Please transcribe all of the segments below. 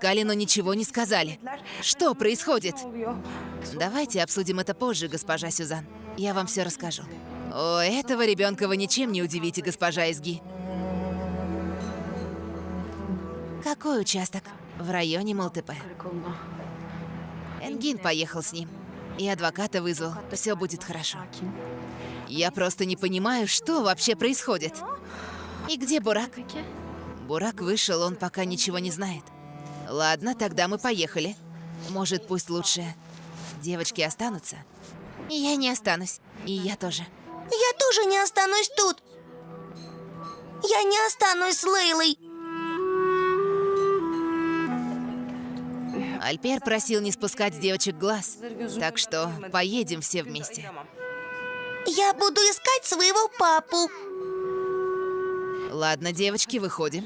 искали, но ничего не сказали. Что происходит? Давайте обсудим это позже, госпожа Сюзан. Я вам все расскажу. О, этого ребенка вы ничем не удивите, госпожа Изги. Какой участок? В районе Малтепе. Энгин поехал с ним. И адвоката вызвал. Все будет хорошо. Я просто не понимаю, что вообще происходит. И где Бурак? Бурак вышел, он пока ничего не знает. Ладно, тогда мы поехали. Может, пусть лучше девочки останутся? Я не останусь. И я тоже. Я тоже не останусь тут. Я не останусь с Лейлой. Альпер просил не спускать с девочек глаз. Так что поедем все вместе. Я буду искать своего папу. Ладно, девочки, выходим.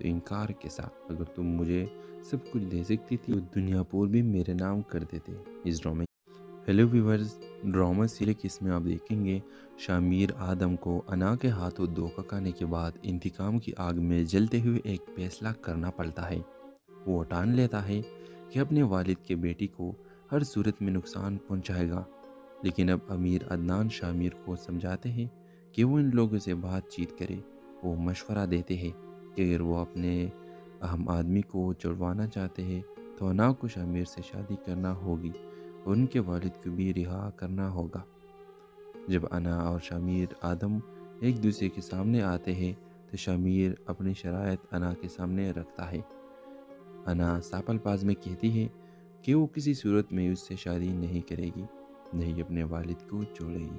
تو انکار کے ساتھ، اگر تم مجھے سب کچھ دے سکتی تھی تو دنیا پور بھی میرے نام کر دیتے اس ڈرامے۔ ہیلو ویورز، ڈرامہ سیریل اس میں آپ دیکھیں گے شامیر آدم کو انا کے ہاتھوں دھوکہ کھانے کے بعد انتقام کی آگ میں جلتے ہوئے ایک فیصلہ کرنا پڑتا ہے۔ وہ ٹان لیتا ہے کہ اپنے والد کے بیٹی کو ہر صورت میں نقصان پہنچائے گا، لیکن اب امیر عدنان شامیر کو سمجھاتے ہیں کہ وہ ان لوگوں سے بات چیت کرے۔ وہ مشورہ دیتے ہیں کہ اگر وہ اپنے اہم آدمی کو چھڑوانا چاہتے ہیں تو انا کو شامیر سے شادی کرنا ہوگی اور ان کے والد کو بھی رہا کرنا ہوگا۔ جب انا اور شامیر آدم ایک دوسرے کے سامنے آتے ہیں تو شامیر اپنی شرائط انا کے سامنے رکھتا ہے۔ انا ساپل پاز میں کہتی ہے کہ وہ کسی صورت میں اس سے شادی نہیں کرے گی، نہیں اپنے والد کو چھوڑے گی۔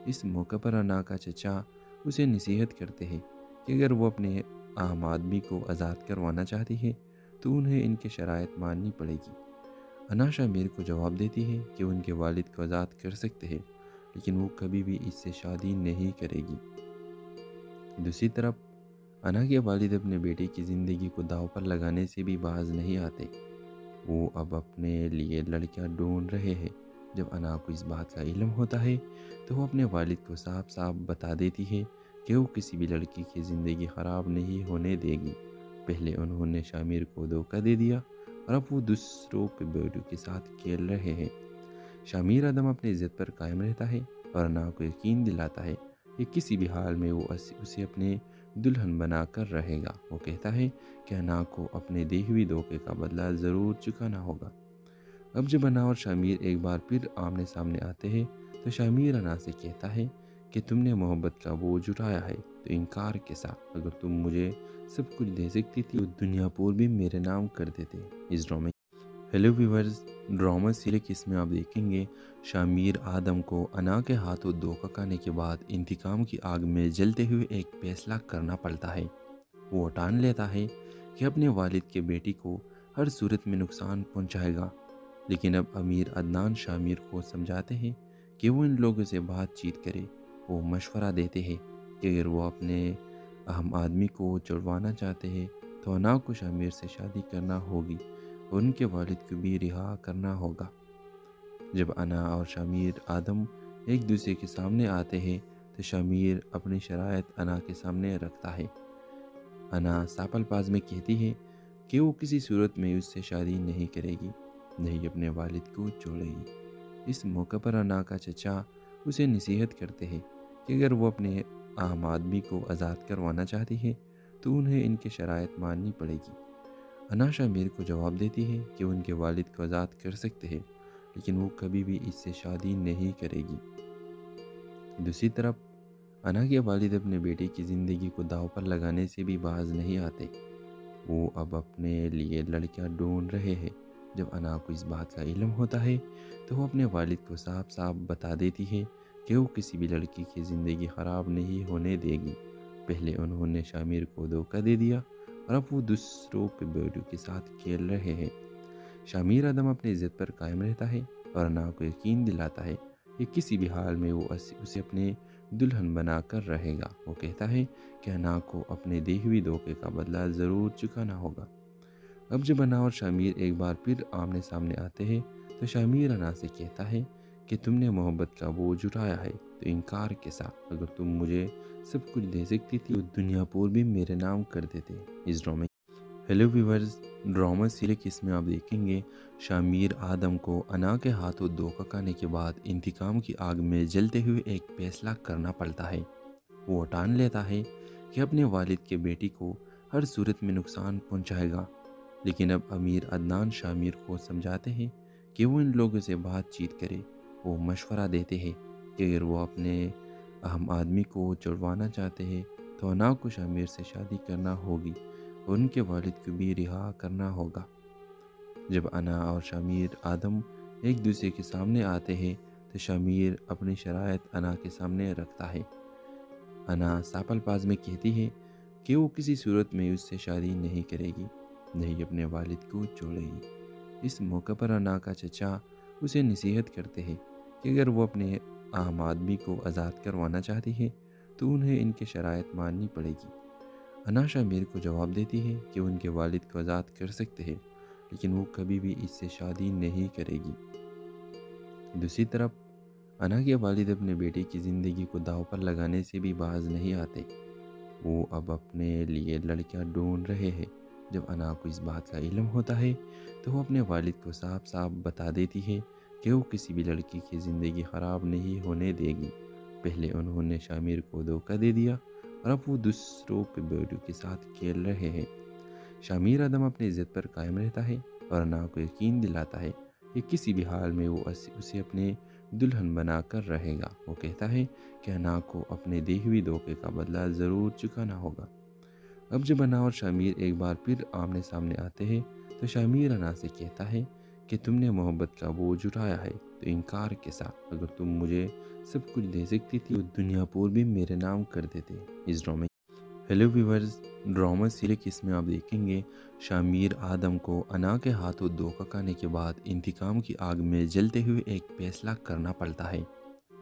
اس موقع پر انا کا چچا اسے نصیحت کرتے ہیں کہ اگر وہ اپنے اہم آدمی کو آزاد کروانا چاہتی ہے تو انہیں ان کے شرائط ماننی پڑے گی۔ انا شامیر کو جواب دیتی ہے کہ ان کے والد کو آزاد کر سکتے ہیں، لیکن وہ کبھی بھی اس سے شادی نہیں کرے گی۔ دوسری طرف انا کے والد اپنے بیٹے کی زندگی کو داؤ پر لگانے سے بھی باز نہیں آتے۔ وہ اب اپنے لیے لڑکیاں ڈھونڈ رہے ہیں۔ جب انا کو اس بات کا علم ہوتا ہے تو وہ اپنے والد کو صاف صاف بتا دیتی ہے کہ وہ کسی بھی لڑکی کی زندگی خراب نہیں ہونے دے گی۔ پہلے انہوں نے شامیر کو دھوکہ دے دیا اور اب وہ دوسروں کے بیٹوں کے ساتھ کھیل رہے ہیں۔ شامیر آدم اپنی عزت پر قائم رہتا ہے اور انا کو یقین دلاتا ہے کہ کسی بھی حال میں وہ اسے اپنے دلہن بنا کر رہے گا۔ وہ کہتا ہے کہ انا کو اپنے دی ہوئی دھوکے کا بدلہ ضرور چکانا ہوگا۔ اب جب انا اور شامیر ایک بار پھر آمنے سامنے آتے ہیں تو شامیر انا سے کہتا ہے کہ تم نے محبت کا بوجھ اٹھایا ہے تو انکار کے ساتھ، اگر تم مجھے سب کچھ دے سکتی تھی تو دنیا پور بھی میرے نام کر دیتے اس ڈرامے۔ ہیلو ویورز، ڈرامہ سیریل اس میں آپ دیکھیں گے شامیر آدم کو انا کے ہاتھوں دھوکہ کھانے کے بعد انتقام کی آگ میں جلتے ہوئے ایک فیصلہ کرنا پڑتا ہے۔ وہ ٹان لیتا ہے کہ اپنے والد کے بیٹی کو ہر صورت میں نقصان پہنچائے گا، لیکن اب امیر عدنان شامیر کو سمجھاتے ہیں کہ وہ ان لوگوں سے بات چیت کرے۔ وہ مشورہ دیتے ہیں کہ اگر وہ اپنے اہم آدمی کو چھڑوانا چاہتے ہیں تو انا کو شامیر سے شادی کرنا ہوگی اور ان کے والد کو بھی رہا کرنا ہوگا۔ جب انا اور شامیر آدم ایک دوسرے کے سامنے آتے ہیں تو شامیر اپنی شرائط انا کے سامنے رکھتا ہے۔ انا ساپل پاز میں کہتی ہے کہ وہ کسی صورت میں اس سے شادی نہیں کرے گی، نہیں اپنے والد کو چھوڑے گی۔ اس موقع پر انا کا چچا اسے نصیحت کرتے ہیں کہ اگر وہ اپنے اہم آدمی کو آزاد کروانا چاہتی ہے تو انہیں ان کے شرائط ماننی پڑے گی۔ انا شامیر کو جواب دیتی ہے کہ ان کے والد کو آزاد کر سکتے ہیں، لیکن وہ کبھی بھی اس سے شادی نہیں کرے گی۔ دوسری طرف انا کے والد اپنے بیٹے کی زندگی کو داؤ پر لگانے سے بھی باز نہیں آتے۔ وہ اب اپنے لیے لڑکیاں ڈھونڈ رہے ہیں۔ جب انا کو اس بات کا علم ہوتا ہے تو وہ اپنے والد کو صاف صاف بتا دیتی ہے کہ وہ کسی بھی لڑکی کی زندگی خراب نہیں ہونے دے گی۔ پہلے انہوں نے شامیر کو دھوکہ دے دیا اور اب وہ دوسروں کے بیٹوں کے ساتھ کھیل رہے ہیں۔ شامیر آدم اپنی عزت پر قائم رہتا ہے اور انا کو یقین دلاتا ہے کہ کسی بھی حال میں وہ اسے اپنے دلہن بنا کر رہے گا۔ وہ کہتا ہے کہ انا کو اپنے دی ہوئی دھوکے کا بدلہ ضرور چکانا ہوگا۔ اب جب انا اور شامیر ایک بار پھر آمنے سامنے آتے ہیں تو شامیر انا سے کہتا ہے کہ تم نے محبت کا بوجھ اٹھایا ہے تو انکار کے ساتھ، اگر تم مجھے سب کچھ دے سکتی تھی تو دنیا پور بھی میرے نام کر دیتے اس ڈرامے۔ ہیلو ویورز، ڈرامہ سیریل اس میں آپ دیکھیں گے شامیر آدم کو انا کے ہاتھوں دھوکہ کھانے کے بعد انتقام کی آگ میں جلتے ہوئے ایک فیصلہ کرنا پڑتا ہے۔ وہ ٹان لیتا ہے کہ اپنے والد کے بیٹی کو ہر صورت میں نقصان پہنچائے گا، لیکن اب امیر عدنان شامیر کو سمجھاتے ہیں کہ وہ ان لوگوں سے بات چیت کرے۔ وہ مشورہ دیتے ہیں کہ اگر وہ اپنے اہم آدمی کو چھڑوانا چاہتے ہیں تو انا کو شامیر سے شادی کرنا ہوگی اور ان کے والد کو بھی رہا کرنا ہوگا۔ جب انا اور شامیر آدم ایک دوسرے کے سامنے آتے ہیں تو شامیر اپنی شرائط انا کے سامنے رکھتا ہے۔ انا ساپل پاز میں کہتی ہے کہ وہ کسی صورت میں اس سے شادی نہیں کرے گی، نہیں اپنے والد کو چھوڑے گی۔ اس موقع پر انا کا چچا اسے نصیحت کرتے ہیں کہ اگر وہ اپنے اہم آدمی کو آزاد کروانا چاہتی ہے تو انہیں ان کے شرائط ماننی پڑے گی۔ انا شامیر کو جواب دیتی ہے کہ ان کے والد کو آزاد کر سکتے ہیں لیکن وہ کبھی بھی اس سے شادی نہیں کرے گی۔ دوسری طرف انا کے والد اپنے بیٹے کی زندگی کو داؤ پر لگانے سے بھی باز نہیں آتے۔ وہ اب اپنے لیے لڑکیاں ڈھونڈ رہے ہیں۔ جب انا کو اس بات کا علم ہوتا ہے تو وہ اپنے والد کو صاف صاف بتا دیتی ہے کہ وہ کسی بھی لڑکی کی زندگی خراب نہیں ہونے دے گی۔ پہلے انہوں نے شامیر کو دھوکہ دے دیا اور اب وہ دوسروں کے بیٹوں کے ساتھ کھیل رہے ہیں۔ شامیر ادم اپنی ضد پر قائم رہتا ہے اور انا کو یقین دلاتا ہے کہ کسی بھی حال میں وہ اسے اپنے دلہن بنا کر رہے گا۔ وہ کہتا ہے کہ انا کو اپنے دی ہوئی دھوکے کا بدلہ ضرور چکانا ہوگا۔ اب جب انا اور شامیر ایک بار پھر آمنے سامنے آتے ہیں تو شامیر انا سے کہتا ہے کہ تم نے محبت کا بوجھ اٹھایا ہے تو انکار کے ساتھ اگر تم مجھے سب کچھ دے سکتی تھی تو دنیا پور بھی میرے نام کر دیتے۔ اس ڈرامے ہیلو ویورز، ڈرامہ سیریز اس میں آپ دیکھیں گے شامیر آدم کو انا کے ہاتھوں دھوکہ کھانے کے بعد انتقام کی آگ میں جلتے ہوئے ایک فیصلہ کرنا پڑتا ہے۔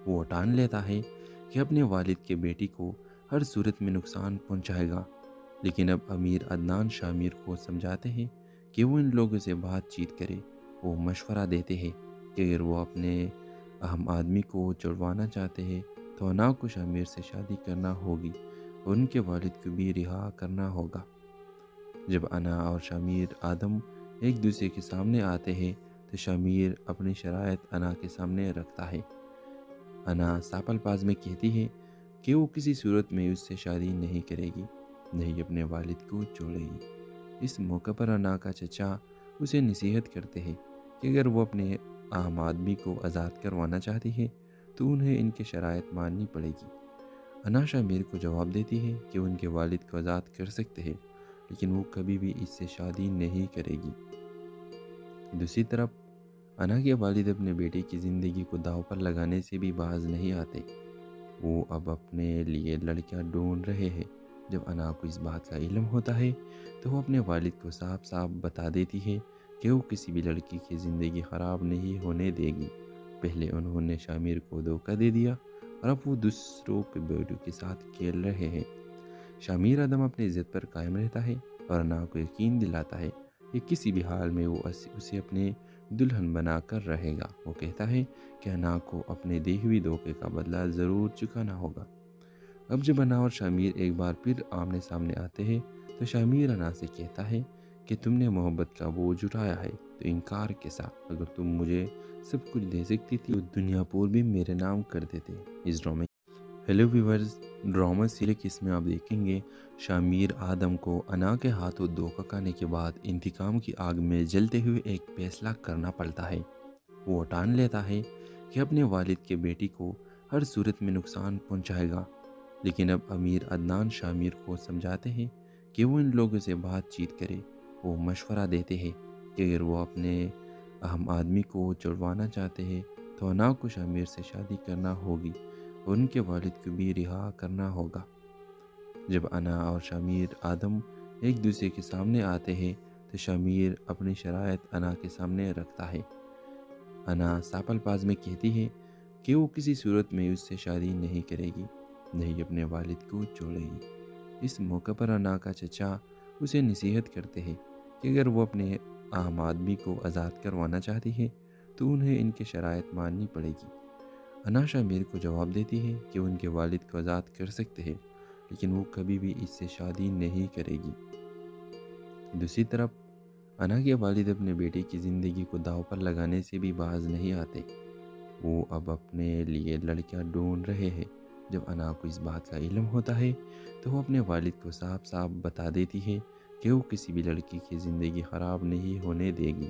وہ ٹان لیتا ہے کہ اپنے والد کے بیٹی کو ہر صورت میں نقصان پہنچائے گا، لیکن اب امیر عدنان شامیر کو سمجھاتے ہیں کہ وہ ان لوگوں سے بات چیت کرے۔ وہ مشورہ دیتے ہیں کہ اگر وہ اپنے اہم آدمی کو چھڑوانا چاہتے ہیں تو انا کو شامیر سے شادی کرنا ہوگی اور ان کے والد کو بھی رہا کرنا ہوگا۔ جب انا اور شامیر آدم ایک دوسرے کے سامنے آتے ہیں تو شامیر اپنی شرائط انا کے سامنے رکھتا ہے۔ انا ساپل پاز میں کہتی ہے کہ وہ کسی صورت میں اس سے شادی نہیں کرے گی، نہیں اپنے والد کو چھوڑے گی۔ اس موقع پر انا کا چچا اسے نصیحت کرتے ہیں کہ اگر وہ اپنے اہم آدمی کو آزاد کروانا چاہتی ہے تو انہیں ان کے شرائط ماننی پڑے گی۔ انا شامیر کو جواب دیتی ہے کہ ان کے والد کو آزاد کر سکتے ہیں لیکن وہ کبھی بھی اس سے شادی نہیں کرے گی۔ دوسری طرف انا کے والد اپنے بیٹے کی زندگی کو داؤ پر لگانے سے بھی باز نہیں آتے۔ وہ اب اپنے لیے لڑکیاں ڈھونڈ رہے ہیں۔ جب انا کو اس بات کا علم ہوتا ہے تو وہ اپنے والد کو صاف صاف بتا دیتی ہے کہ وہ کسی بھی لڑکی کی زندگی خراب نہیں ہونے دے گی۔ پہلے انہوں نے شامیر کو دھوکہ دے دیا اور اب وہ دوسروں کے بیٹوں کے ساتھ کھیل رہے ہیں۔ شامیر ادم اپنی ضد پر قائم رہتا ہے اور انا کو یقین دلاتا ہے کہ کسی بھی حال میں وہ اسے اپنے دلہن بنا کر رہے گا۔ وہ کہتا ہے کہ انا کو اپنے دی ہوئی دھوکے کا بدلہ ضرور چکانا ہوگا۔ اب جب انا اور شامیر ایک بار پھر آمنے سامنے آتے ہیں تو شامیر انا سے کہتا ہے کہ تم نے محبت کا بوجھ اٹھایا ہے تو انکار کے ساتھ اگر تم مجھے سب کچھ دے سکتی تھی تو دنیا پور بھی میرے نام کر دیتے۔ اس ڈرامے ہیلو ویورز، ڈرامہ سیریز اس میں آپ دیکھیں گے شامیر آدم کو انا کے ہاتھوں دھوکہ کھانے کے بعد انتقام کی آگ میں جلتے ہوئے ایک فیصلہ کرنا پڑتا ہے۔ وہ ٹان لیتا ہے کہ اپنے والد کے بیٹی کو ہر صورت میں نقصان پہنچائے گا، لیکن اب امیر عدنان شامیر کو سمجھاتے ہیں کہ وہ ان لوگوں سے بات چیت کرے۔ وہ مشورہ دیتے ہیں کہ اگر وہ اپنے اہم آدمی کو چھڑوانا چاہتے ہیں تو انا کو شامیر سے شادی کرنا ہوگی اور ان کے والد کو بھی رہا کرنا ہوگا۔ جب انا اور شامیر آدم ایک دوسرے کے سامنے آتے ہیں تو شامیر اپنی شرائط انا کے سامنے رکھتا ہے۔ انا ساپل پاز میں کہتی ہے کہ وہ کسی صورت میں اس سے شادی نہیں کرے گی، نہیں اپنے والد کو چھوڑے گی۔ اس موقع پر انا کا چچا اسے نصیحت کرتے ہیں کہ اگر وہ اپنے اہم آدمی کو آزاد کروانا چاہتی ہے تو انہیں ان کے شرائط ماننی پڑے گی۔ انا شامیر کو جواب دیتی ہے کہ ان کے والد کو آزاد کر سکتے ہیں لیکن وہ کبھی بھی اس سے شادی نہیں کرے گی۔ دوسری طرف انا کے والد اپنے بیٹے کی زندگی کو داؤ پر لگانے سے بھی باز نہیں آتے۔ وہ اب اپنے لیے لڑکیاں ڈھونڈ رہے ہیں۔ جب انا کو اس بات کا علم ہوتا ہے تو وہ اپنے والد کو صاف صاف بتا دیتی ہے کہ وہ کسی بھی لڑکی کی زندگی خراب نہیں ہونے دے گی۔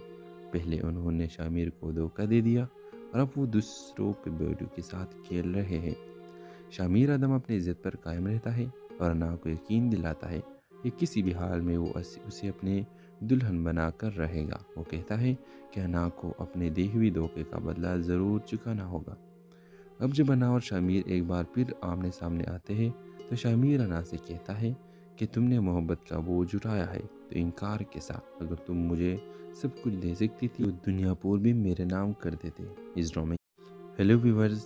پہلے انہوں نے شامیر کو دھوکہ دے دیا اور اب وہ دوسروں کے بیٹوں کے ساتھ کھیل رہے ہیں۔ شامیر ادم اپنی ضد پر قائم رہتا ہے اور انا کو یقین دلاتا ہے کہ کسی بھی حال میں وہ اسے اپنے دلہن بنا کر رہے گا۔ وہ کہتا ہے کہ انا کو اپنے دی ہوئی دھوکے کا بدلہ ضرور چکانا ہوگا۔ اب جب انا اور شامیر ایک بار پھر آمنے سامنے آتے ہیں تو شامیر انا سے کہتا ہے کہ تم نے محبت کا بوجھ اٹھایا ہے تو انکار کے ساتھ اگر تم مجھے سب کچھ دے سکتی تھی تو دنیا پور بھی میرے نام کر دیتے۔ اس ڈرامے ہیلو ویورز،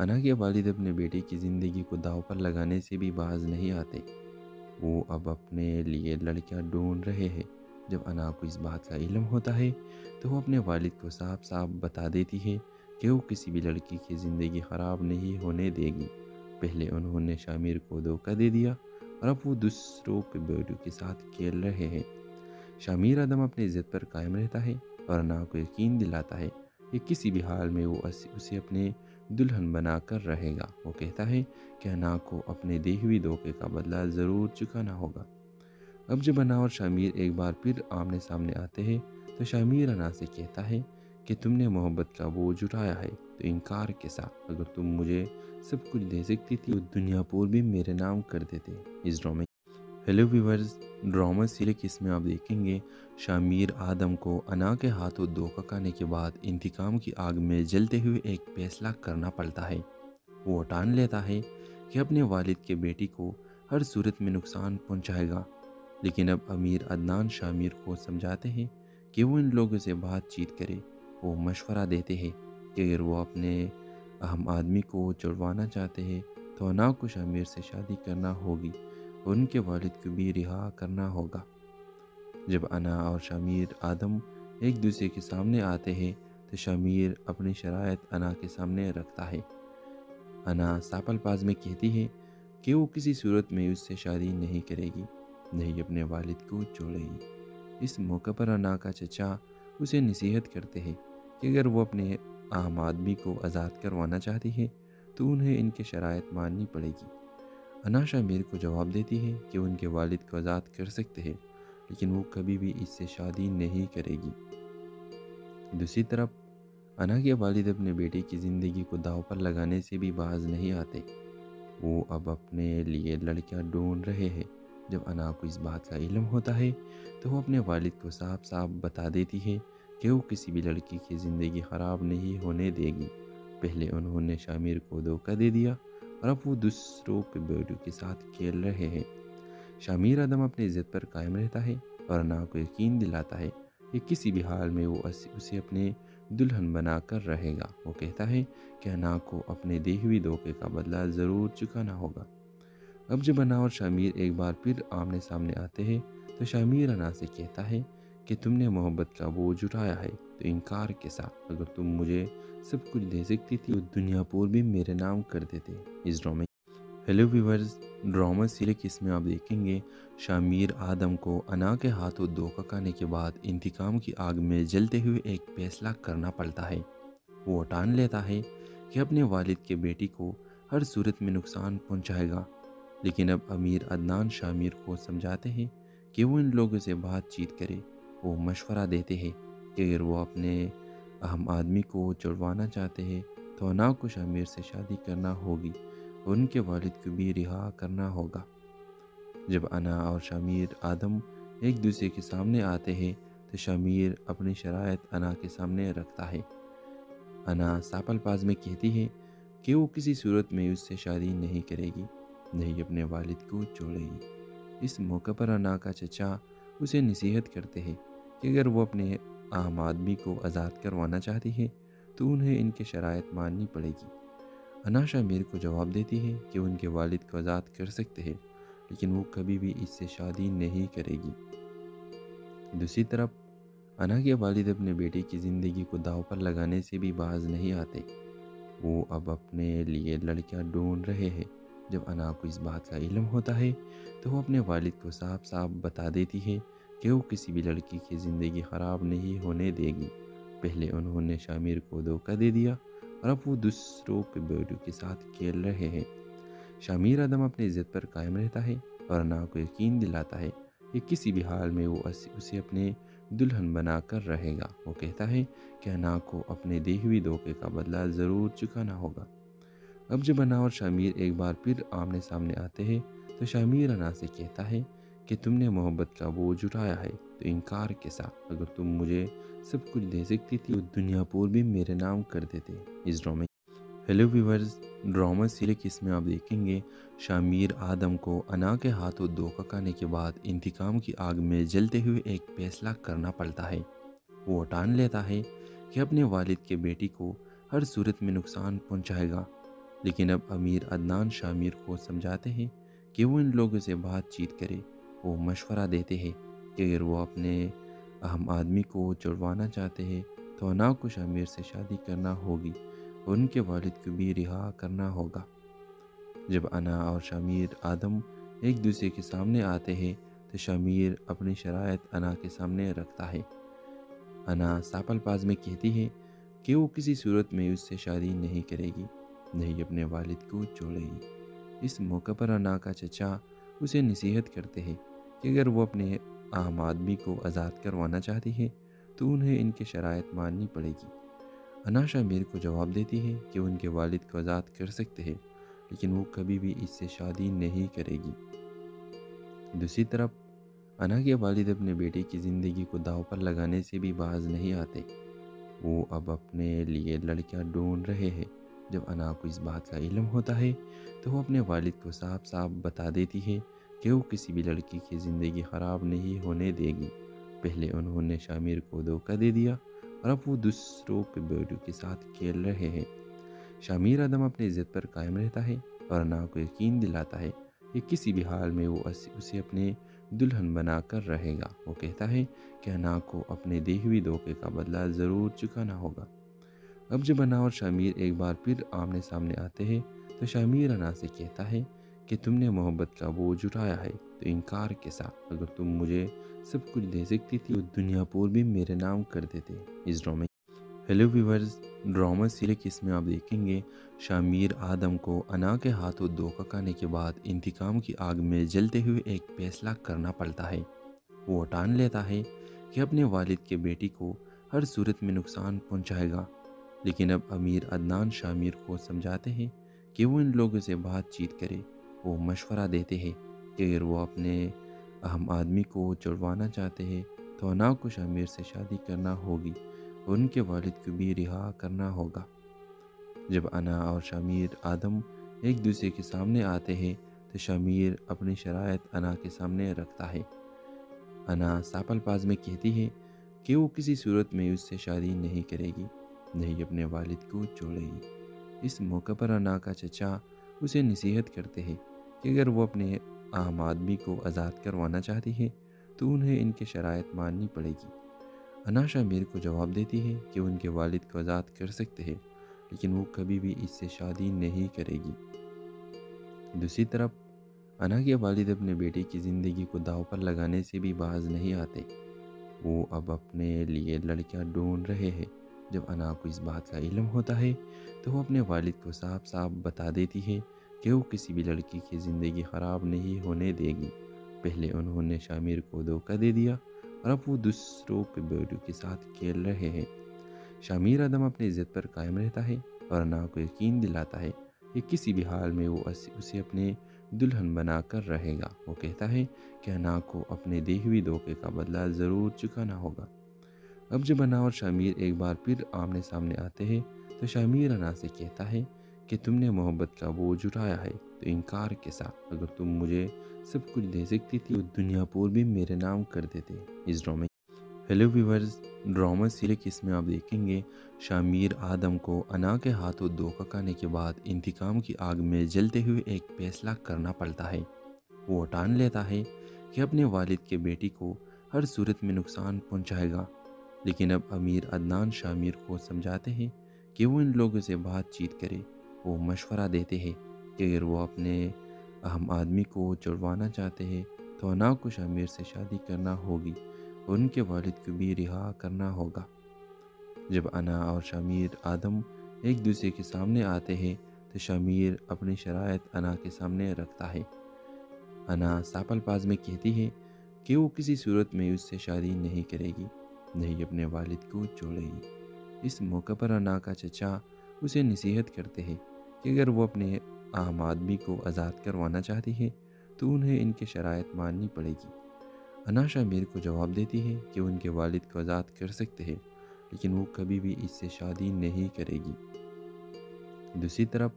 انا کے والد اپنے بیٹے کی زندگی کو داؤ پر لگانے سے بھی باز نہیں آتے۔ وہ اب اپنے لیے لڑکیاں ڈھونڈ رہے ہیں۔ جب انا کو اس بات کا علم ہوتا ہے تو وہ اپنے والد کو صاف صاف بتا دیتی ہے کہ وہ کسی بھی لڑکی کی زندگی خراب نہیں ہونے دے گی۔ پہلے انہوں نے شامیر کو دھوکہ دے دیا اور اب وہ دوسروں کے بیٹوں کے ساتھ کھیل رہے ہیں۔ شامیر ادم اپنی عزت پر قائم رہتا ہے اور انا کو یقین دلاتا ہے کہ کسی بھی حال میں وہ اسے اپنے دلہن بنا کر رہے گا۔ وہ کہتا ہے کہ انا کو اپنے دی ہوئی دھوکے کا بدلہ ضرور چکانا ہوگا۔ اب جب انا اور شامیر ایک بار پھر آمنے سامنے آتے ہیں تو شامیر انا سے کہتا ہے کہ تم نے محبت کا بوجھ اٹھایا ہے تو انکار کے ساتھ اگر تم مجھے سب کچھ دے سکتی تھی تو دنیا پور بھی میرے نام کر دیتے۔ اس ڈرامے ہیلو ویورز، ڈرامہ سیریز اس میں آپ دیکھیں گے شامیر آدم کو انا کے ہاتھوں دھوکہ کھانے کے بعد انتقام کی آگ میں جلتے ہوئے ایک فیصلہ کرنا پڑتا ہے۔ وہ ٹان لیتا ہے کہ اپنے والد کے بیٹی کو ہر صورت میں نقصان پہنچائے گا، لیکن اب امیر عدنان شامیر کو سمجھاتے ہیں کہ وہ ان لوگوں سے بات چیت کرے۔ وہ مشورہ دیتے ہیں کہ اگر وہ اپنے اہم آدمی کو چھڑوانا چاہتے ہیں تو انا کو شامیر سے شادی کرنا ہوگی اور ان کے والد کو بھی رہا کرنا ہوگا۔ جب انا اور شامیر آدم ایک دوسرے کے سامنے آتے ہیں تو شامیر اپنی شرائط انا کے سامنے رکھتا ہے۔ انا ساپل پاز میں کہتی ہے کہ وہ کسی صورت میں اس سے شادی نہیں کرے گی، نہیں اپنے والد کو چھوڑے گی۔ اس موقع پر انا کا چچا اسے نصیحت کرتے ہیں کہ اگر وہ اپنے اہم آدمی کو آزاد کروانا چاہتی ہے تو انہیں ان کے شرائط ماننی پڑے گی۔ انا شامیر کو جواب دیتی ہے کہ ان کے والد کو آزاد کر سکتے ہیں لیکن وہ کبھی بھی اس سے شادی نہیں کرے گی۔ دوسری طرف انا کے والد اپنے بیٹے کی زندگی کو داؤ پر لگانے سے بھی باز نہیں آتے۔ وہ اب اپنے لیے لڑکیاں ڈھونڈ رہے ہیں۔ جب انا کو اس بات کا علم ہوتا ہے تو وہ اپنے والد کو صاف صاف بتا دیتی ہے کہ وہ کسی بھی لڑکی کی زندگی خراب نہیں ہونے دے گی۔ پہلے انہوں نے شامیر کو دھوکہ دے دیا اور اب وہ دوسروں کے بیٹوں کے ساتھ کھیل رہے ہیں۔ شامیر ادم اپنی عزت پر قائم رہتا ہے اور انا کو یقین دلاتا ہے کہ کسی بھی حال میں وہ اسے اپنے دلہن بنا کر رہے گا۔ وہ کہتا ہے کہ انا کو اپنے دی ہوئی دھوکے کا بدلہ ضرور چکانا ہوگا۔ اب جب انا اور شامیر ایک بار پھر آمنے سامنے آتے ہیں تو شامیر انا سے کہتا ہے کہ تم نے محبت کا بوجھ اٹھایا ہے تو انکار کے ساتھ اگر تم مجھے سب کچھ دے سکتی تھی تو دنیا پور بھی میرے نام کر دیتے۔ اس ڈرامے ہیلو ویورز، ڈرامہ سیریز اس میں آپ دیکھیں گے شامیر آدم کو انا کے ہاتھوں دھوکہ کھانے کے بعد انتقام کی آگ میں جلتے ہوئے ایک فیصلہ کرنا پڑتا ہے۔ وہ ٹان لیتا ہے کہ اپنے والد کے بیٹی کو ہر صورت میں نقصان پہنچائے گا، لیکن اب امیر عدنان شامیر کو سمجھاتے ہیں کہ وہ ان لوگوں سے بات چیت کرے۔ وہ مشورہ دیتے ہیں کہ اگر وہ اپنے اہم آدمی کو چھڑوانا چاہتے ہیں تو انا کو شامیر سے شادی کرنا ہوگی اور ان کے والد کو بھی رہا کرنا ہوگا۔ جب انا اور شامیر آدم ایک دوسرے کے سامنے آتے ہیں تو شامیر اپنی شرائط انا کے سامنے رکھتا ہے۔ انا ساپل پاز میں کہتی ہے کہ وہ کسی صورت میں اس سے شادی نہیں کرے گی، نہیں اپنے والد کو چھوڑے گی۔ اس موقع پر انا کا چچا اسے نصیحت کرتے ہیں کہ اگر وہ اپنے اہم آدمی کو آزاد کروانا چاہتی ہے تو انہیں ان کے شرائط ماننی پڑے گی۔ انا شامیر کو جواب دیتی ہے کہ ان کے والد کو آزاد کر سکتے ہیں لیکن وہ کبھی بھی اس سے شادی نہیں کرے گی۔ دوسری طرف انا کے والد اپنے بیٹے کی زندگی کو داؤ پر لگانے سے بھی باز نہیں آتے۔ وہ اب اپنے لیے لڑکیاں ڈھونڈ رہے ہیں۔ جب انا کو اس بات کا علم ہوتا ہے تو وہ اپنے والد کو صاف صاف بتا دیتی ہے کہ وہ کسی بھی لڑکی کی زندگی خراب نہیں ہونے دے گی۔ پہلے انہوں نے شامیر کو دھوکہ دے دیا اور اب وہ دوسروں کے بیٹوں کے ساتھ کھیل رہے ہیں۔ شامیر ادم اپنی عزت پر قائم رہتا ہے اور انا کو یقین دلاتا ہے کہ کسی بھی حال میں وہ اسے اپنے دلہن بنا کر رہے گا۔ وہ کہتا ہے کہ انا کو اپنے دی ہوئی دھوکے کا بدلہ ضرور چکانا ہوگا۔ اب جب انا اور شامیر ایک بار پھر آمنے سامنے آتے ہیں تو شامیر انا سے کہتا ہے کہ تم نے محبت کا بوجھ اٹھایا ہے تو انکار کے ساتھ اگر تم مجھے سب کچھ دے سکتی تھی تو دنیا پور بھی میرے نام کر دیتے۔ اس ڈرامے ہیلو ویورز، ڈرامہ سیریز اس میں آپ دیکھیں گے شامیر آدم کو انا کے ہاتھوں دھوکہ کھانے کے بعد انتقام کی آگ میں جلتے ہوئے ایک فیصلہ کرنا پڑتا ہے۔ وہ ٹان لیتا ہے کہ اپنے والد کے بیٹی کو ہر صورت میں نقصان پہنچائے گا، لیکن اب امیر عدنان شامیر کو سمجھاتے ہیں کہ وہ ان لوگوں سے بات چیت کرے۔ وہ مشورہ دیتے ہیں کہ اگر وہ اپنے اہم آدمی کو چھڑوانا چاہتے ہیں تو انا کو شامیر سے شادی کرنا ہوگی اور ان کے والد کو بھی رہا کرنا ہوگا۔ جب انا اور شامیر آدم ایک دوسرے کے سامنے آتے ہیں تو شامیر اپنی شرائط انا کے سامنے رکھتا ہے۔ انا ساپل پاز میں کہتی ہے کہ وہ کسی صورت میں اس سے شادی نہیں کرے گی، نہیں اپنے والد کو چھوڑے گی۔ اس موقع پر انا کا چچا اسے نصیحت کرتے ہیں کہ اگر وہ اپنے اہم آدمی کو آزاد کروانا چاہتی ہے تو انہیں ان کے شرائط ماننی پڑے گی۔ انا شامیر کو جواب دیتی ہے کہ وہ ان کے والد کو آزاد کر سکتے ہیں لیکن وہ کبھی بھی اس سے شادی نہیں کرے گی۔ دوسری طرف انا کے والد اپنے بیٹے کی زندگی کو داؤ پر لگانے سے بھی باز نہیں آتے۔ وہ اب اپنے لیے لڑکیاں ڈھونڈ رہے ہیں۔ جب انا کو اس بات کا علم ہوتا ہے تو وہ اپنے والد کو صاف صاف بتا دیتی ہے کہ وہ کسی بھی لڑکی کی زندگی خراب نہیں ہونے دے گی۔ پہلے انہوں نے شامیر کو دھوکہ دے دیا اور اب وہ دوسروں کے بیٹوں کے ساتھ کھیل رہے ہیں۔ شامیر آدم اپنی عزت پر قائم رہتا ہے اور انا کو یقین دلاتا ہے کہ کسی بھی حال میں وہ اسے اپنے دلہن بنا کر رہے گا۔ وہ کہتا ہے کہ انا کو اپنے دی ہوئی دھوکے کا بدلہ ضرور چکانا ہوگا۔ اب جب انا اور شامیر ایک بار پھر آمنے سامنے آتے ہیں تو شامیر انا سے کہتا ہے کہ تم نے محبت کا بوجھ اٹھایا ہے تو انکار کے ساتھ، اگر تم مجھے سب کچھ دے سکتی تھی تو دنیا پور بھی میرے نام کر دیتے۔ اس ڈرامے ہیلو ویورز، ڈرامہ سیریز کے اس میں آپ دیکھیں گے شامیر آدم کو انا کے ہاتھوں دھوکہ کھانے کے بعد انتقام کی آگ میں جلتے ہوئے ایک فیصلہ کرنا پڑتا ہے۔ وہ ٹان لیتا ہے کہ اپنے والد کے بیٹی کو ہر صورت میں نقصان پہنچائے گا، لیکن اب امیر عدنان شامیر کو سمجھاتے ہیں کہ وہ ان لوگوں سے بات چیت کرے۔ وہ مشورہ دیتے ہیں کہ اگر وہ اپنے اہم آدمی کو چھڑوانا چاہتے ہیں تو انا کو شامیر سے شادی کرنا ہوگی اور ان کے والد کو بھی رہا کرنا ہوگا۔ جب انا اور شامیر آدم ایک دوسرے کے سامنے آتے ہیں تو شامیر اپنی شرائط انا کے سامنے رکھتا ہے۔ انا ساپل پاز میں کہتی ہے کہ وہ کسی صورت میں اس سے شادی نہیں کرے گی، نہیں اپنے والد کو چھوڑے گی۔ اس موقع پر انا کا چچا اسے نصیحت کرتے ہیں کہ اگر وہ اپنے اہم آدمی کو آزاد کروانا چاہتی ہے تو انہیں ان کے شرائط ماننی پڑے گی۔ انا شامیر کو جواب دیتی ہے کہ وہ ان کے والد کو آزاد کر سکتے ہیں لیکن وہ کبھی بھی اس سے شادی نہیں کرے گی۔ دوسری طرف انا کے والد اپنے بیٹے کی زندگی کو داؤ پر لگانے سے بھی باز نہیں آتے۔ وہ اب اپنے لیے لڑکیاں ڈھونڈ رہے ہیں۔ جب انا کو اس بات کا علم ہوتا ہے تو وہ اپنے والد کو صاف صاف بتا دیتی ہے کہ وہ کسی بھی لڑکی کی زندگی خراب نہیں ہونے دے گی۔ پہلے انہوں نے شامیر کو دھوکہ دے دیا اور اب وہ دوسروں کے بیٹوں کے ساتھ کھیل رہے ہیں۔ شامیر آدم اپنی عزت پر قائم رہتا ہے اور انا کو یقین دلاتا ہے کہ کسی بھی حال میں وہ اسے اپنے دلہن بنا کر رہے گا۔ وہ کہتا ہے کہ انا کو اپنے دی ہوئی دھوکے کا بدلہ ضرور چکانا ہوگا۔ اب جب انا اور شامیر ایک بار پھر آمنے سامنے آتے ہیں تو شامیر انا سے کہتا ہے کہ تم نے محبت کا بوجھ اٹھایا ہے تو انکار کے ساتھ، اگر تم مجھے سب کچھ دے سکتی تھی تو دنیا پور بھی میرے نام کر دیتے۔ اس ڈرامے ہیلو ویورز، ڈرامہ سیریز کے اس میں آپ دیکھیں گے شامیر آدم کو انا کے ہاتھوں دھوکہ کھانے کے بعد انتقام کی آگ میں جلتے ہوئے ایک فیصلہ کرنا پڑتا ہے۔ وہ ٹان لیتا ہے کہ اپنے والد کے بیٹی کو ہر صورت میں نقصان پہنچائے گا، لیکن اب امیر عدنان شامیر کو سمجھاتے ہیں کہ وہ ان لوگوں سے بات چیت کرے۔ وہ مشورہ دیتے ہیں کہ اگر وہ اپنے اہم آدمی کو چھڑوانا چاہتے ہیں تو انا کو شامیر سے شادی کرنا ہوگی اور ان کے والد کو بھی رہا کرنا ہوگا۔ جب انا اور شامیر آدم ایک دوسرے کے سامنے آتے ہیں تو شامیر اپنی شرائط انا کے سامنے رکھتا ہے۔ انا ساپل پاز میں کہتی ہے کہ وہ کسی صورت میں اس سے شادی نہیں کرے گی، نہیں اپنے والد کو چھوڑے گی۔ اس موقع پر انا کا چچا اسے نصیحت کرتے ہیں کہ اگر وہ اپنے اہم آدمی کو آزاد کروانا چاہتی ہے تو انہیں ان کے شرائط ماننی پڑے گی۔ انا شامیر کو جواب دیتی ہے کہ وہ ان کے والد کو آزاد کر سکتے ہیں لیکن وہ کبھی بھی اس سے شادی نہیں کرے گی۔ دوسری طرف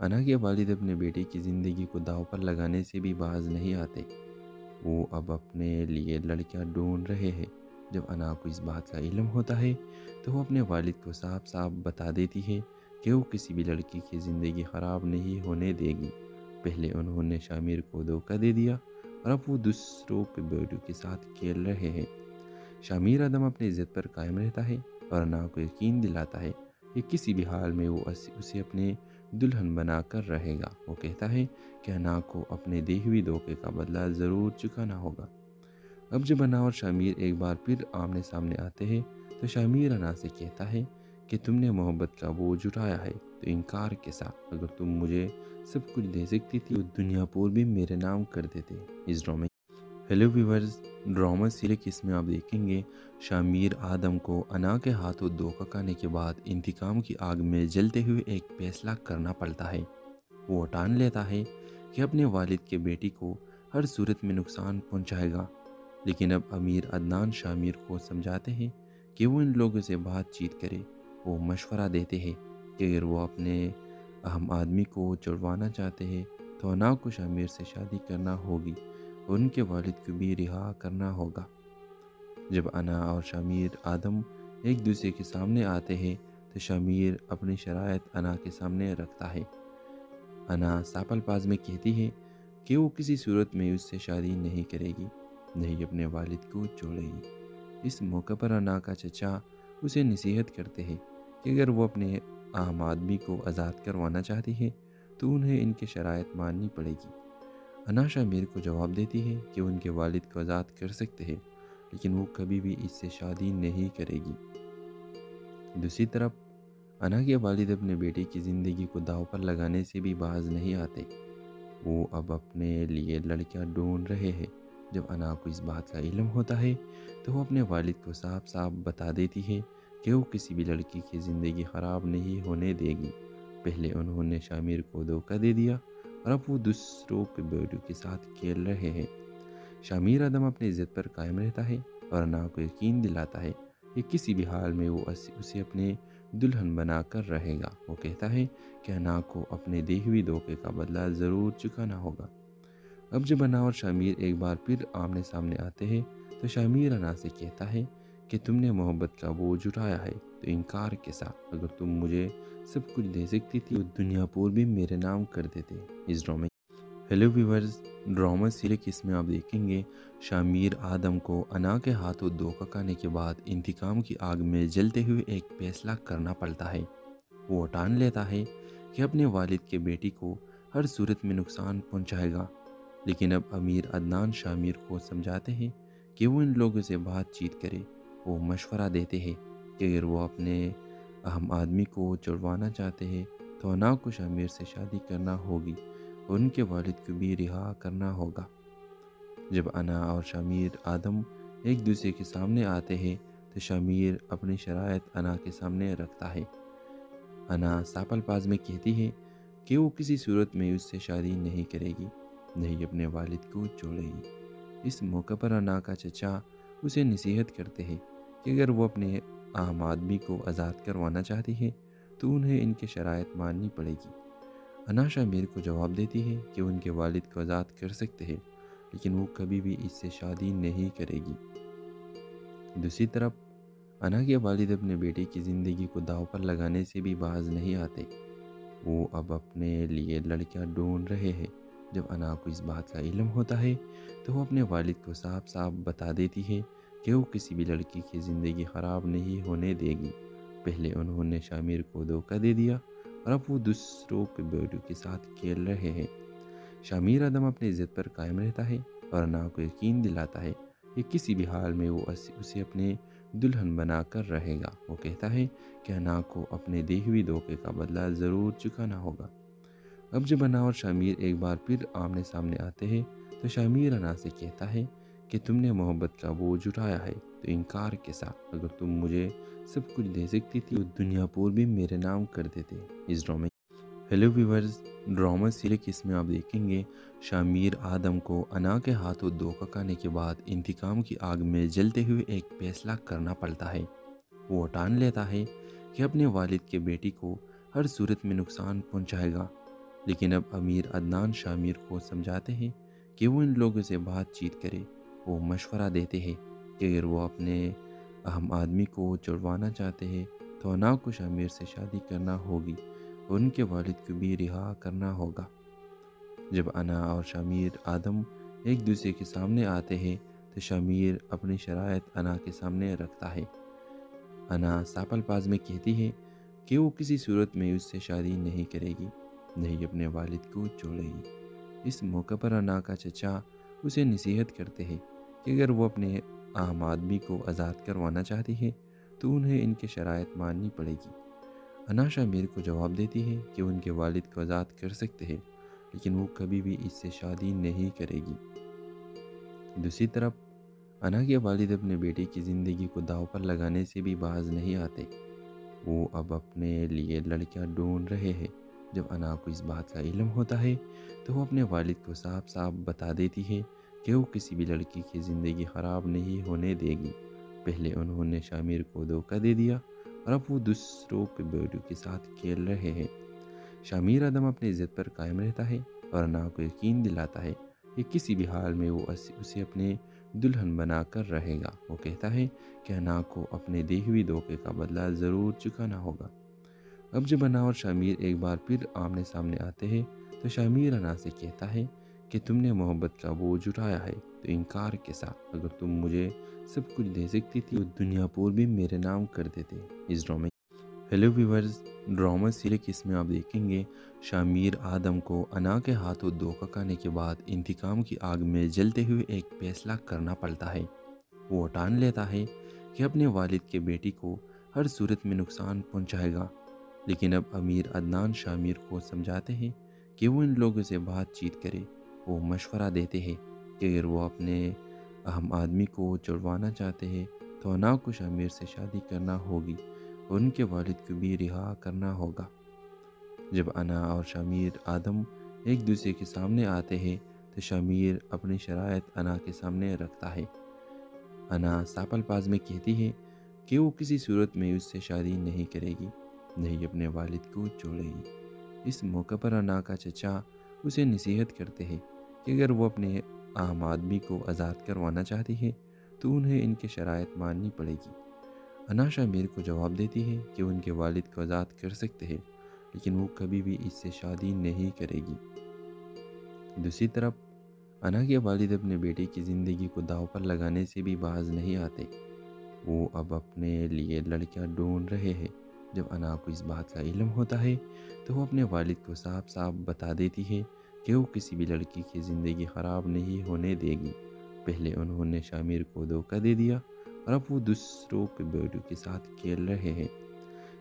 انا کے والد اپنے بیٹے کی زندگی کو داؤ پر لگانے سے بھی باز نہیں آتے۔ وہ اب اپنے لیے لڑکیاں ڈھونڈ رہے ہیں۔ جب انا کو اس بات کا علم ہوتا ہے تو وہ اپنے والد کو صاف صاف بتا دیتی ہے کہ وہ کسی بھی لڑکی کی زندگی خراب نہیں ہونے دے گی۔ پہلے انہوں نے شامیر کو دھوکہ دے دیا اور اب وہ دوسروں کے بیٹوں کے ساتھ کھیل رہے ہیں۔ شامیر ادم اپنی عزت پر قائم رہتا ہے اور انا کو یقین دلاتا ہے کہ کسی بھی حال میں وہ اسے اپنے دلہن بنا کر رہے گا۔ وہ کہتا ہے کہ انا کو اپنے دی ہوئی دھوکے کا بدلہ ضرور چکانا ہوگا۔ اب جب انا اور شامیر ایک بار پھر آمنے سامنے آتے ہیں تو شامیر انا سے کہتا ہے کہ تم نے محبت کا بوجھ اٹھایا ہے تو انکار کے ساتھ، اگر تم مجھے سب کچھ دے سکتی تھی تو دنیا پور بھی میرے نام کر دیتے۔ اس ڈرامے ہیلو ویورز، ڈرامہ سیریز اس میں آپ دیکھیں گے شامیر آدم کو انا کے ہاتھوں دھوکہ کھانے کے بعد انتقام کی آگ میں جلتے ہوئے ایک فیصلہ کرنا پڑتا ہے۔ وہ ٹان لیتا ہے کہ اپنے والد کے بیٹی کو ہر صورت میں نقصان پہنچائے گا، لیکن اب امیر عدنان شامیر کو سمجھاتے ہیں کہ وہ ان لوگوں سے بات چیت کرے۔ وہ مشورہ دیتے ہیں کہ اگر وہ اپنے اہم آدمی کو چھڑوانا چاہتے ہیں تو انا کو شامیر سے شادی کرنا ہوگی اور ان کے والد کو بھی رہا کرنا ہوگا۔ جب انا اور شامیر آدم ایک دوسرے کے سامنے آتے ہیں تو شامیر اپنی شرائط انا کے سامنے رکھتا ہے۔ انا ساپل پاز میں کہتی ہے کہ وہ کسی صورت میں اس سے شادی نہیں کرے گی، نہیں اپنے والد کو چھوڑے گی۔ اس موقع پر انا کا چچا اسے نصیحت کرتے ہیں کہ اگر وہ اپنے اہم آدمی کو آزاد کروانا چاہتی ہے تو انہیں ان کی شرائط ماننی پڑے گی۔ انا شامیر کو جواب دیتی ہے کہ وہ ان کے والد کو آزاد کر سکتے ہیں، لیکن وہ کبھی بھی اس سے شادی نہیں کرے گی۔ دوسری طرف انا کے والد اپنے بیٹے کی زندگی کو داؤ پر لگانے سے بھی باز نہیں آتے۔ وہ اب اپنے لیے لڑکیاں ڈھونڈ رہے ہیں۔ جب انا کو اس بات کا علم ہوتا ہے تو وہ اپنے والد کو صاف صاف بتا دیتی ہے کہ وہ کسی بھی لڑکی کی زندگی خراب نہیں ہونے دے گی۔ پہلے انہوں نے شامیر کو دھوکہ دے دیا اور اب وہ دوسروں کے بیٹوں کے ساتھ کھیل رہے ہیں۔ شامیر ادم اپنی عزت پر قائم رہتا ہے اور انا کو یقین دلاتا ہے کہ کسی بھی حال میں وہ اسے اپنے دلہن بنا کر رہے گا۔ وہ کہتا ہے کہ انا کو اپنے دی ہوئی دھوکے کا بدلہ ضرور چکانا ہوگا۔ اب جب انا اور شامیر ایک بار پھر آمنے سامنے آتے ہیں تو شامیر انا سے کہتا ہے کہ تم نے محبت کا بوجھ اٹھایا ہے تو انکار کے ساتھ، اگر تم مجھے سب کچھ دے سکتی تھی تو دنیا پور بھی میرے نام کر دیتے۔ اس ڈرامے ہیلو ویورز، ڈرامہ سیریز اس میں آپ دیکھیں گے شامیر آدم کو انا کے ہاتھوں دھوکہ کھانے کے بعد انتقام کی آگ میں جلتے ہوئے ایک فیصلہ کرنا پڑتا ہے۔ وہ ٹان لیتا ہے کہ اپنے والد کے بیٹی کو ہر صورت میں نقصان پہنچائے گا، لیکن اب امیر عدنان شامیر کو سمجھاتے ہیں کہ وہ ان لوگوں سے بات چیت کرے۔ وہ مشورہ دیتے ہیں کہ اگر وہ اپنے اہم آدمی کو چھڑوانا چاہتے ہیں تو انا کو شامیر سے شادی کرنا ہوگی اور ان کے والد کو بھی رہا کرنا ہوگا۔ جب انا اور شامیر آدم ایک دوسرے کے سامنے آتے ہیں تو شامیر اپنی شرائط انا کے سامنے رکھتا ہے۔ انا ساپل پاز میں کہتی ہے کہ وہ کسی صورت میں اس سے شادی نہیں کرے گی، نہیں اپنے والد کو چھوڑے گی۔ اس موقع پر انا کا چچا اسے نصیحت کرتے ہیں کہ اگر وہ اپنے اہم آدمی کو آزاد کروانا چاہتی ہے تو انہیں ان کی شرائط ماننی پڑے گی۔ انا شامیر کو جواب دیتی ہے کہ وہ ان کے والد کو آزاد کر سکتے ہیں، لیکن وہ کبھی بھی اس سے شادی نہیں کرے گی۔ دوسری طرف انا کے والد اپنے بیٹے کی زندگی کو داؤ پر لگانے سے بھی باز نہیں آتے۔ وہ اب اپنے لیے لڑکیاں ڈھونڈ رہے ہیں۔ جب انا کو اس بات کا علم ہوتا ہے تو وہ اپنے والد کو صاف صاف بتا دیتی ہے کہ وہ کسی بھی لڑکی کی زندگی خراب نہیں ہونے دے گی۔ پہلے انہوں نے شامیر کو دھوکہ دے دیا اور اب وہ دوسروں کے بیٹوں کے ساتھ کھیل رہے ہیں۔ شامیر ادم اپنی عزت پر قائم رہتا ہے اور انا کو یقین دلاتا ہے کہ کسی بھی حال میں وہ اسے اپنے دلہن بنا کر رہے گا۔ وہ کہتا ہے کہ انا کو اپنے دی ہوئی دھوکے کا بدلہ ضرور چکانا ہوگا۔ اب جب انا اور شامیر ایک بار پھر آمنے سامنے آتے ہیں تو شامیر انا سے کہتا ہے کہ تم نے محبت کا بوجھ اٹھایا ہے تو انکار کے ساتھ، اگر تم مجھے سب کچھ دے سکتی تھی تو دنیا پور بھی میرے نام کر دیتے۔ اس ڈرامے ہیلو ویورز، ڈرامہ سیریز اس میں آپ دیکھیں گے شامیر آدم کو انا کے ہاتھوں دھوکہ کھانے کے بعد انتقام کی آگ میں جلتے ہوئے ایک فیصلہ کرنا پڑتا ہے۔ وہ ٹان لیتا ہے کہ اپنے والد کے بیٹی کو ہر صورت میں نقصان پہنچائے گا، لیکن اب امیر عدنان شامیر کو سمجھاتے ہیں کہ وہ ان لوگوں سے بات چیت کرے۔ وہ مشورہ دیتے ہیں کہ اگر وہ اپنے اہم آدمی کو چھڑوانا چاہتے ہیں تو انا کو شامیر سے شادی کرنا ہوگی ان کے والد کو بھی رہا کرنا ہوگا۔ جب انا اور شامیر آدم ایک دوسرے کے سامنے آتے ہیں تو شامیر اپنی شرائط انا کے سامنے رکھتا ہے۔ انا صاف الفاظ میں کہتی ہے کہ وہ کسی صورت میں اس سے شادی نہیں کرے گی، نہیں اپنے والد کو چھوڑے گی۔ اس موقع پر انا کا چچا اسے نصیحت کرتے ہیں کہ اگر وہ اپنے عام آدمی کو آزاد کروانا چاہتی ہے تو انہیں ان کی شرائط ماننی پڑے گی۔ انا شامیر کو جواب دیتی ہے کہ ان کے والد کو آزاد کر سکتے ہیں لیکن وہ کبھی بھی اس سے شادی نہیں کرے گی۔ دوسری طرف انا کے والد اپنے بیٹے کی زندگی کو داؤ پر لگانے سے بھی باز نہیں آتے۔ وہ اب اپنے لیے لڑکیاں ڈھونڈ رہے ہیں۔ جب انا کو اس بات کا علم ہوتا ہے تو وہ اپنے والد کو صاف صاف بتا دیتی ہے کہ وہ کسی بھی لڑکی کی زندگی خراب نہیں ہونے دے گی۔ پہلے انہوں نے شامیر کو دھوکہ دے دیا اور اب وہ دوسروں کے بیٹوں کے ساتھ کھیل رہے ہیں۔ شامیر آدم اپنی عزت پر قائم رہتا ہے اور انا کو یقین دلاتا ہے کہ کسی بھی حال میں وہ اسے اپنے دلہن بنا کر رہے گا۔ وہ کہتا ہے کہ انا کو اپنے دی ہوئی دھوکے کا بدلہ ضرور چکانا ہوگا۔ اب جب انا اور شامیر ایک بار پھر آمنے سامنے آتے ہیں تو شامیر انا سے کہتا ہے کہ تم نے محبت کا بوجھ اٹھایا ہے تو انکار کے ساتھ، اگر تم مجھے سب کچھ دے سکتی تھی تو دنیا پور بھی میرے نام کر دیتے۔ اس ڈرامے ہیلو ویورز، ڈرامہ سیریز اس میں آپ دیکھیں گے شامیر آدم کو انا کے ہاتھوں دھوکہ کھانے کے بعد انتقام کی آگ میں جلتے ہوئے ایک فیصلہ کرنا پڑتا ہے۔ وہ ٹان لیتا ہے کہ اپنے والد کے بیٹی کو ہر صورت میں نقصان پہنچائے گا، لیکن اب امیر عدنان شامیر کو سمجھاتے ہیں کہ وہ ان لوگوں سے بات چیت کرے۔ وہ مشورہ دیتے ہیں کہ اگر وہ اپنے اہم آدمی کو چھڑوانا چاہتے ہیں تو انا کو شامیر سے شادی کرنا ہوگی اور ان کے والد کو بھی رہا کرنا ہوگا۔ جب انا اور شامیر آدم ایک دوسرے کے سامنے آتے ہیں تو شامیر اپنی شرائط انا کے سامنے رکھتا ہے۔ انا صاف الفاظ میں کہتی ہے کہ وہ کسی صورت میں اس سے شادی نہیں کرے گی، نہیں اپنے والد کو چھوڑے گی۔ اس موقع پر انا کا چچا اسے نصیحت کرتے ہیں کہ اگر وہ اپنے عام آدمی کو آزاد کروانا چاہتی ہے تو انہیں ان کی شرائط ماننی پڑے گی۔ انا شامیر کو جواب دیتی ہے کہ ان کے والد کو آزاد کر سکتے ہیں لیکن وہ کبھی بھی اس سے شادی نہیں کرے گی۔ دوسری طرف انا کے والد اپنے بیٹے کی زندگی کو داؤ پر لگانے سے بھی باز نہیں آتے۔ وہ اب اپنے لیے لڑکیاں ڈھونڈ رہے ہیں۔ جب انا کو اس بات کا علم ہوتا ہے تو وہ اپنے والد کو صاف صاف بتا دیتی ہے کہ وہ کسی بھی لڑکی کی زندگی خراب نہیں ہونے دے گی۔ پہلے انہوں نے شامیر کو دھوکہ دے دیا اور اب وہ دوسروں کے بیٹوں کے ساتھ کھیل رہے ہیں۔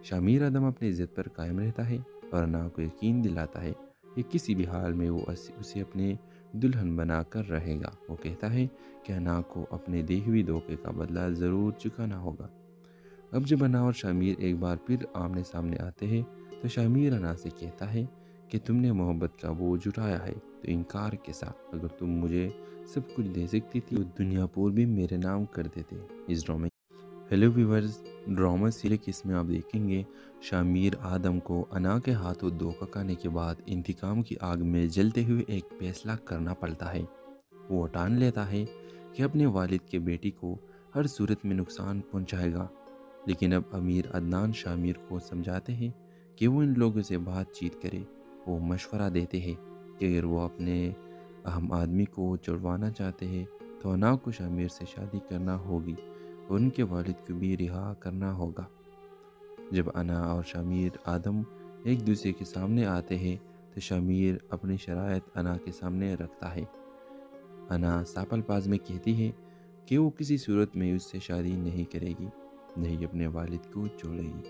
شامیر آدم اپنی عزت پر قائم رہتا ہے اور انا کو یقین دلاتا ہے کہ کسی بھی حال میں وہ اسے اپنے دلہن بنا کر رہے گا۔ وہ کہتا ہے کہ انا کو اپنے دی ہوئی دھوکے کا بدلہ ضرور چکانا ہوگا۔ اب جب انا اور شامیر ایک بار پھر آمنے سامنے آتے ہیں تو شامیر انا سے کہتا ہے کہ تم نے محبت کا بوجھ اٹھایا ہے تو انکار کے ساتھ، اگر تم مجھے سب کچھ دے سکتی تھی تو دنیا پور بھی میرے نام کر دیتے۔ اس ڈرامے ہیلو ویورز، ڈرامہ سیریز اس میں آپ دیکھیں گے شامیر آدم کو انا کے ہاتھوں دھوکہ کھانے کے بعد انتقام کی آگ میں جلتے ہوئے ایک فیصلہ کرنا پڑتا ہے۔ وہ ٹان لیتا ہے کہ اپنے والد کے بیٹی کو ہر صورت میں نقصان پہنچائے گا، لیکن اب امیر عدنان شامیر کو سمجھاتے ہیں کہ وہ ان لوگوں سے بات چیت کرے۔ وہ مشورہ دیتے ہیں کہ اگر وہ اپنے اہم آدمی کو چھڑوانا چاہتے ہیں تو انا کو شامیر سے شادی کرنا ہوگی اور ان کے والد کو بھی رہا کرنا ہوگا۔ جب انا اور شامیر آدم ایک دوسرے کے سامنے آتے ہیں تو شامیر اپنی شرائط انا کے سامنے رکھتا ہے۔ انا صاف الفاظ میں کہتی ہے کہ وہ کسی صورت میں اس سے شادی نہیں کرے گی، نہیں اپنے والد کو چھوڑے گی۔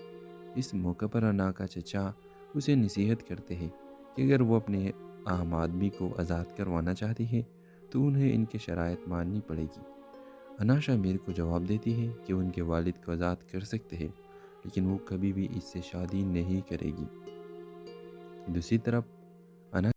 اس موقع پر انا کا چچا اسے نصیحت کرتے ہیں کہ اگر وہ اپنے عام آدمی کو آزاد کروانا چاہتی ہے تو انہیں ان کی شرائط ماننی پڑے گی۔ انا شامیر کو جواب دیتی ہے کہ ان کے والد کو آزاد کر سکتے ہیں لیکن وہ کبھی بھی اس سے شادی نہیں کرے گی۔ دوسری طرف